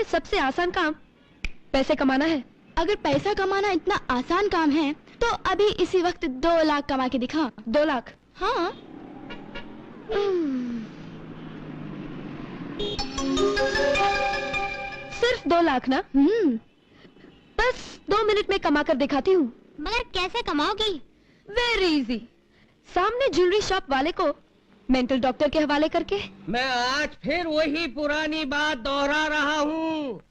सबसे आसान काम पैसे कमाना है। अगर पैसा कमाना इतना आसान काम है तो अभी इसी वक्त 2 लाख कमा के दिखा। 2 लाख? हाँ। सिर्फ 2 लाख ना? बस 2 मिनट में कमा कर दिखाती हूँ। मगर कैसे कमाओगी? Very easy. सामने ज्वेलरी शॉप वाले को मेंटल डॉक्टर के हवाले करके। मैं आज फिर वही पुरानी बात दोहरा रहा हूँ।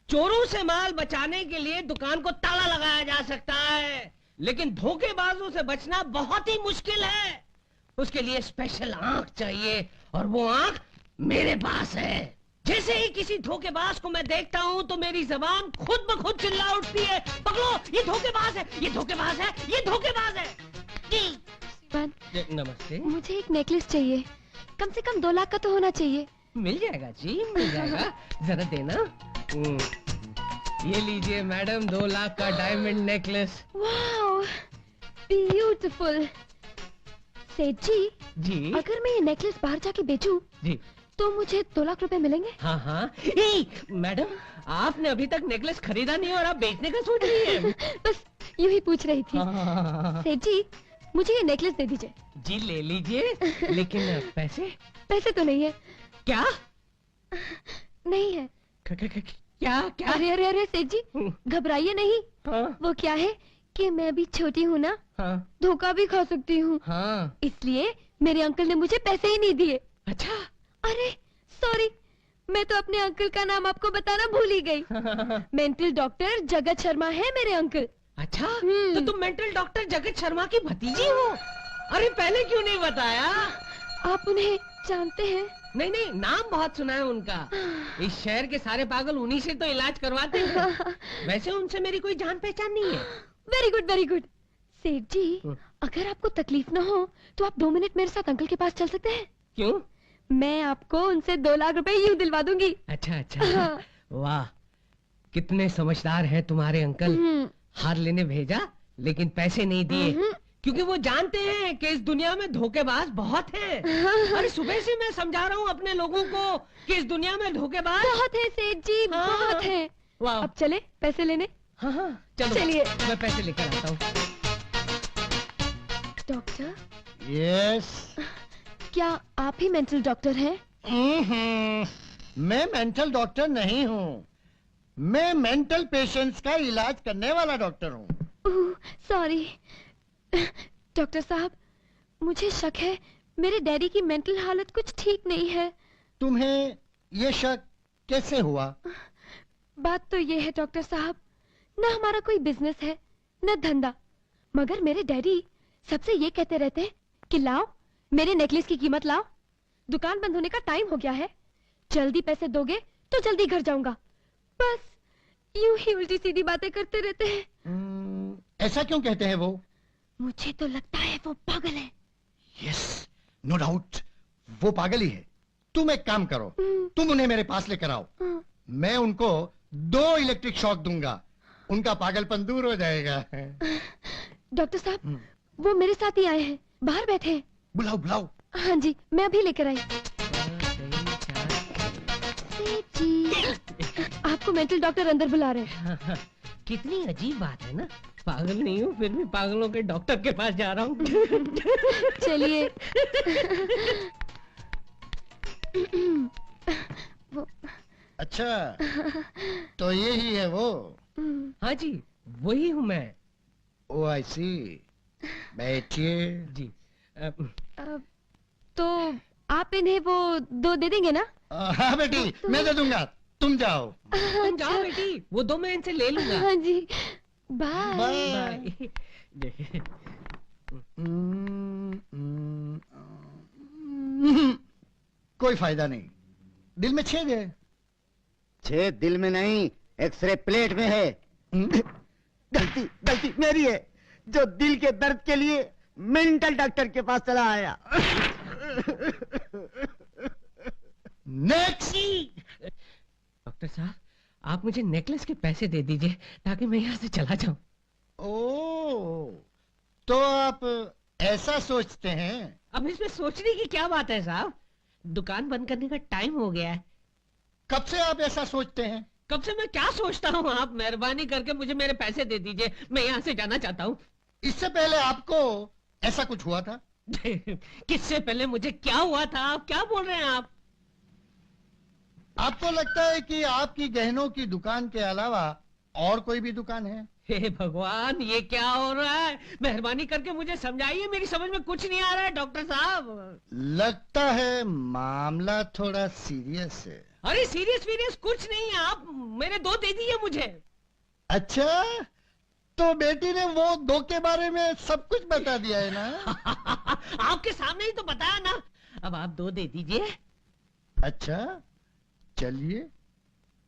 चोरों से माल बचाने के लिए दुकान को ताला लगाया जा सकता है, लेकिन धोखेबाजों से बचना बहुत ही मुश्किल है। उसके लिए स्पेशल आंख चाहिए, और वो आंख मेरे पास है। जैसे ही किसी धोखेबाज को मैं देखता हूँ तो मेरी जबान खुद ब खुद चिल्ला उठती है, पकड़ो, ये धोखेबाज है, ये धोखेबाज है, ये धोखेबाज है। नमस्ते। मुझे एक नेकलेस चाहिए, कम से कम 2 लाख का तो होना चाहिए। मिल जाएगा जी, मिल जाएगा। जरा देना। ये लीजिए मैडम, 2 लाख का डायमंड नेकलेस। Wow, beautiful. सेठ जी, अगर मैं ये नेकलेस बाहर जाके बेचूं जी तो मुझे 2 लाख रुपए मिलेंगे? हाँ हाँ। मैडम, आपने अभी तक नेकलेस खरीदा नहीं और आप बेचने का सोच रही है? बस यूं ही पूछ रही थी। हाँ। सेठ जी, मुझे ये नेकलेस दे दीजिए। जी ले लीजिए, लेकिन पैसे? पैसे तो नहीं है। क्या नहीं है? क्या क्या? अरे अरे अरे सेठ जी, घबराइए नहीं। हाँ? वो क्या है कि मैं भी छोटी हूँ ना, हाँ? धोखा भी खा सकती हूँ। हाँ। इसलिए मेरे अंकल ने मुझे पैसे ही नहीं दिए। अच्छा। अरे सॉरी, मैं तो अपने अंकल का नाम आपको बताना भूल ही गई। मेंटल डॉक्टर जगत शर्मा है मेरे अंकल। अच्छा, तो तुम मेंटल डॉक्टर जगत शर्मा की भतीजी हो? अरे पहले क्यों नहीं बताया? आप उन्हें जानते हैं? नहीं नहीं, नाम बहुत सुना है उनका। इस शहर के सारे पागल उन्हीं से तो इलाज करवाते हैं। वैसे उनसे मेरी कोई जान पहचान नहीं है। Very good very good. सेठ जी, अगर आपको तकलीफ न हो तो आप 2 मिनट मेरे साथ अंकल के पास चल सकते हैं? क्यों? मैं आपको उनसे 2 लाख रुपए यूं दिलवा दूंगी। अच्छा अच्छा। वाह, कितने समझदार हैं तुम्हारे अंकल। हार लेने भेजा लेकिन पैसे नहीं दिए, क्योंकि वो जानते हैं कि इस दुनिया में धोखेबाज बहुत हैं। अरे सुबह से मैं समझा रहा हूँ अपने लोगों को कि इस दुनिया में धोखेबाज बहुत है सेठ जी, बहुत है। अब चले पैसे लेने? हाँ हाँ चलो, चलिए। मैं पैसे लेकर आता हूँ। डॉक्टर? यस। क्या आप ही मेंटल डॉक्टर हैं? मैं मेंटल डॉक्टर नहीं हूँ, मैं मेंटल पेशेंट्स का इलाज करने वाला डॉक्टर हूँ। सॉरी डॉक्टर साहब, मुझे शक है मेरे डैडी की मेंटल हालत कुछ ठीक नहीं है। तुम्हें ये शक कैसे हुआ? बात तो ये है डॉक्टर साहब, न हमारा कोई बिजनेस है न धंधा, मगर मेरे डैडी सबसे ये कहते रहते हैं कि लाओ मेरे नेकलेस की कीमत लाओ, दुकान बंद होने का टाइम हो गया है, जल्दी पैसे दोगे तो जल्दी घर जाऊंगा। बस यूं ही उल्टी सीधी बातें करते रहते हैं। ऐसा क्यों कहते हैं वो? मुझे तो लगता है वो पागल है। यस, नो डाउट, वो पागल ही है। तुम एक काम करो, तुम उन्हें मेरे पास लेकर आओ, मैं उनको 2 इलेक्ट्रिक शॉक दूंगा, उनका पागलपन दूर हो जाएगा। डॉक्टर साहब, वो मेरे साथ ही आए हैं, बाहर बैठे हैं। बुलाओ बुलाओ। हाँ जी, मैं अभी लेकर आई। आपको मेंटल डॉक्टर अंदर बुला रहे हैं। कितनी अजीब बात है ना, पागल नहीं हूँ फिर भी पागलों के डॉक्टर के पास जा रहा हूँ। चलिए। अच्छा, तो यही है वो? हाँ जी, वही हूँ मैं। ओ आई सी। बैठिए। जी। तो आप इन्हें वो 2 दे देंगे ना? हाँ बेटी, मैं दे दूंगा, तुम जाओ। तुम जाओ बेटी, वो 2 मैं इनसे ले लूंगा। हाँ जी, बाय। बाय। कोई फायदा नहीं, दिल में छेद है। छेद दिल में नहीं, एक्सरे प्लेट में है। गलती मेरी है, जो दिल के दर्द के लिए मेंटल डॉक्टर के पास चला आया। नेक्स्ट। डॉक्टर साहब, आप मुझे नेकलेस के पैसे दे दीजिए ताकि मैं यहाँ से चला जाऊं। ओह, तो आप ऐसा सोचते हैं? अब इसमें सोचने की क्या बात है साहब, दुकान बंद करने का टाइम हो गया है। कब से आप ऐसा सोचते हैं? कब से मैं क्या सोचता हूँ, आप मेहरबानी करके मुझे मेरे पैसे दे दीजिए, मैं यहाँ से जाना चाहता हूँ। इससे पहले आपको ऐसा कुछ हुआ था? किससे पहले मुझे क्या हुआ था? आप क्या बोल रहे हैं आप? आपको लगता है कि आपकी गहनों की दुकान के अलावा और कोई भी दुकान है? हे भगवान, ये क्या हो रहा है? मेहरबानी करके मुझे समझाइए, मेरी समझ में कुछ नहीं आ रहा है डॉक्टर साहब। लगता है मामला थोड़ा सीरियस है। अरे सीरियस वीरियस कुछ नहीं है, आप मेरे 2 दे दीजिए मुझे। अच्छा, तो बेटी ने वो 2 के बारे में सब कुछ बता दिया है ना? आपके सामने ही तो बताया ना। अब आप 2 दे दीजिए। अच्छा, चलिए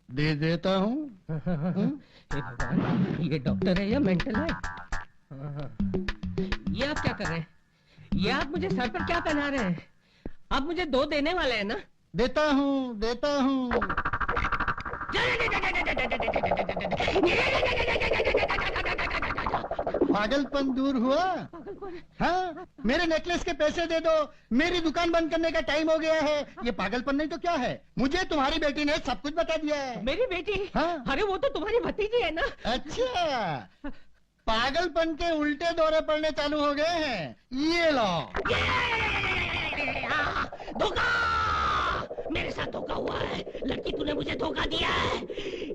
दे देता हूँ। हे भगवान, ये डॉक्टर है या मेंटल है? ये आप क्या कर रहे हैं? ये आप मुझे सर पर क्या पहना रहे हैं? आप मुझे 2 देने वाले हैं ना? देता हूँ, देता हूँ। पागलपन दूर हुआ? हाँ, मेरे नेकलेस के पैसे दे दो, मेरी दुकान बंद करने का टाइम हो गया है। ये पागलपन नहीं तो क्या है? मुझे तुम्हारी बेटी ने सब कुछ बता दिया है। मेरी बेटी? हाँ। अरे वो तो तुम्हारी भतीजी है ना? अच्छा, पागलपन के उल्टे दौरे पड़ने चालू हो गए हैं। ये लो। धोखा! मेरे साथ धोखा हुआ है। लड़की, तूने मुझे धोखा दिया है।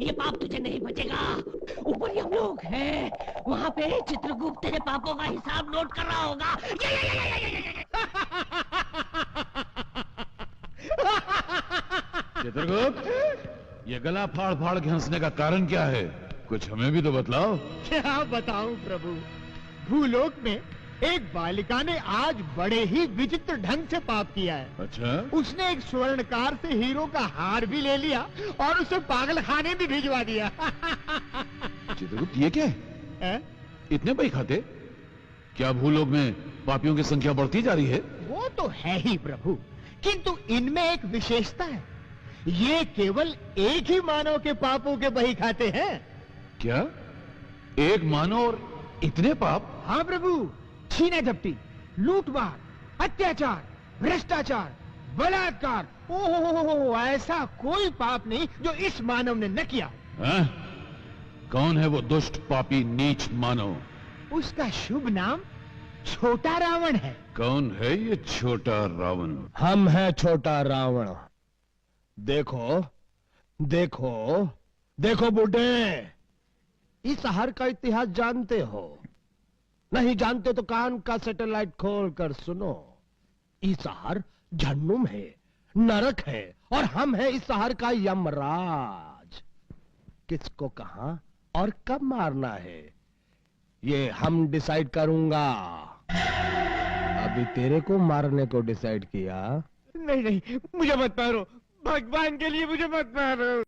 ये पाप तुझे नहीं बचेगा। ऊपर ही हम लोग हैं, वहाँ पे चित्रगुप्त तेरे पापों का हिसाब नोट कर रहा होगा। चित्रगुप्त, ये गला फाड़ फाड़ के हंसने का कारण क्या है? कुछ हमें भी तो बतलाओ। क्या बताऊं प्रभु, भूलोक में एक बालिका ने आज बड़े ही विचित्र ढंग से पाप किया है। अच्छा, उसने एक स्वर्णकार से हीरो का हार भी ले लिया और उसे पागल खाने भी भिजवा दिया। चित्रगुप्त, ये क्या है? हैं? इतने पैसे खाते? क्या भूलोक में पापियों की संख्या बढ़ती जा रही है? वो तो है ही प्रभु, किंतु इनमें एक विशेषता है। ये केवल एक ही मानव के पापों के बही खाते हैं। क्या एक मानव और इतने पाप? हाँ प्रभु, छीना झपटी, लूटमार, अत्याचार, भ्रष्टाचार, बलात्कार, ओहो, ऐसा कोई पाप नहीं जो इस मानव ने न किया। हैं? कौन है वो दुष्ट पापी नीच मानव? उसका शुभ नाम छोटा रावण है। कौन है ये छोटा रावण? हम है छोटा रावण। देखो देखो देखो बुड्ढे, इस शहर का इतिहास जानते हो? नहीं जानते तो कान का सैटेलाइट खोल कर सुनो। इस शहर जहन्नुम है, नरक है, और हम है इस शहर का यमराज। किसको कहां और कब मारना है ये हम डिसाइड करूंगा। अभी तेरे को मारने को डिसाइड किया। नहीं नहीं, मुझे मत मारो, भगवान के लिए मुझे मत मारो।